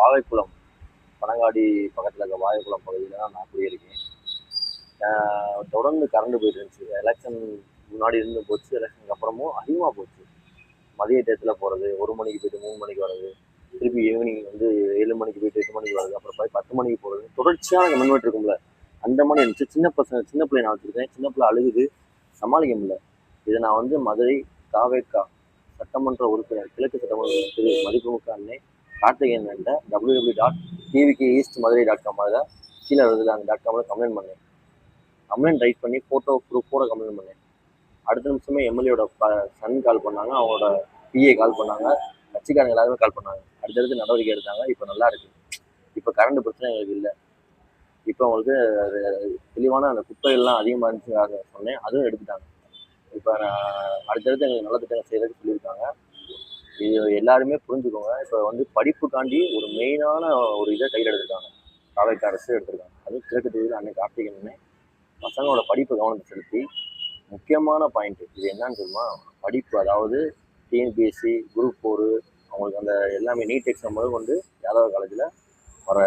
வாகைக்குளம், பனங்காடி பக்கத்தில் இருக்க வாகைக்குளம் பகுதியில் தான் நான் குடியிருக்கேன். தொடர்ந்து கரண்ட் போயிட்டு இருந்துச்சு. எலெக்ஷன் முன்னாடி இருந்து போச்சு, எலெக்ஷனுக்கு அப்புறமும் அதிகமாக போச்சு. மதிய டயத்தில் போகிறது, 1 மணிக்கு போயிட்டு 3 மணிக்கு வர்றது, திருப்பி ஈவினிங் வந்து 7 மணிக்கு போயிட்டு 8 மணிக்கு வர்றது, அப்புறம் போய் 10 மணிக்கு போகிறது, தொடர்ச்சியாக மின்வெட்டு இருக்கும்ல, அந்த மாதிரி இருந்துச்சு. சின்ன பிள்ளை நான் வச்சுருக்கேன், சின்ன பிள்ளை அழுகுது, சமாளிக்க முடியல. இதை நான் வந்து மதுரை தாவேக்கா சட்டமன்ற உறுப்பினர், கிழக்கு சட்டமன்ற திரு மதிப்புமிக்க அன்னை கார்த்திகேயன் என்ற www.tvkeastmadurai.com கீழே வருது, அந்த .comல கம்ப்ளைண்ட் பண்ணேன். கம்ப்ளைண்ட் ரைட் பண்ணி ஃபோட்டோ ப்ரூஃபோட கம்ப்ளைண்ட் பண்ணேன். அடுத்த நிமிஷமே எம்எல்ஏட சன் கால் பண்ணாங்க, அவங்களோட பிஏ கால் பண்ணாங்க, கட்சிக்காரங்க எல்லாருமே கால் பண்ணாங்க. அடுத்தடுத்து நடவடிக்கை எடுத்தாங்க. இப்போ நல்லா இருக்கு. இப்போ கரண்ட் பிரச்சனை எங்களுக்கு இல்லை. இப்போ அவங்களுக்கு தெளிவான அந்த குப்பைகள்லாம் அதிகமாக இருந்துச்சு சொன்னேன், அதுவும் எடுத்துட்டாங்க. இப்போ அடுத்தடுத்து எங்களுக்கு நல்ல திட்டங்கள் செய்யறதுக்கு சொல்லியிருக்காங்க. இது எல்லாருமே புரிஞ்சுக்கோங்க. இப்போ வந்து படிப்புக்காண்டி ஒரு மெயினான ஒரு இதை கையில் எடுத்துருக்காங்க, தாவேக்கா அரசு எடுத்திருக்காங்க. அதுவும் கிழக்கு தொகுதியில் அன்னை கார்த்திகேயன் பசங்களோட படிப்பு கவனத்தை செலுத்தி முக்கியமான பாயிண்ட் இது என்னன்னு தெரியுமா? படிப்பு. அதாவது டிஎன்பிஎஸ்சி, குரூப் 4 அவங்களுக்கு அந்த எல்லாமே நீட் எக்ஸாம் முதல் வந்து யாதவ காலேஜில் வர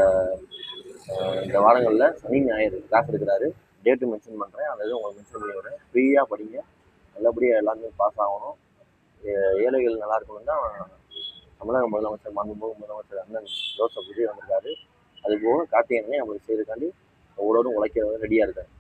இந்த வாரங்களில் சனி ஞாயிறு கிளாஸ் எடுக்கிறாரு. டேட்டு மென்ஷன் பண்ணுறேன், அந்த இது உங்களுக்கு மென்ஷன் பண்ணி விடுறேன். ஃப்ரீயாக படிங்க, நல்லபடியாக எல்லாருமே பாஸ் ஆகணும். ஏழைகள் நல்லா இருக்கணும் தான் தமிழக முதலமைச்சர், மாண்புமிகு முதலமைச்சர் அண்ணன் ஜோசப் விஜய் வந்திருக்காரு. அது போக கார்த்திகேயன் நம்மளுக்கு செய்யறதுக்காண்டி ஒவ்வொருவரும் உழைக்க ரெடியாக இருக்காரு.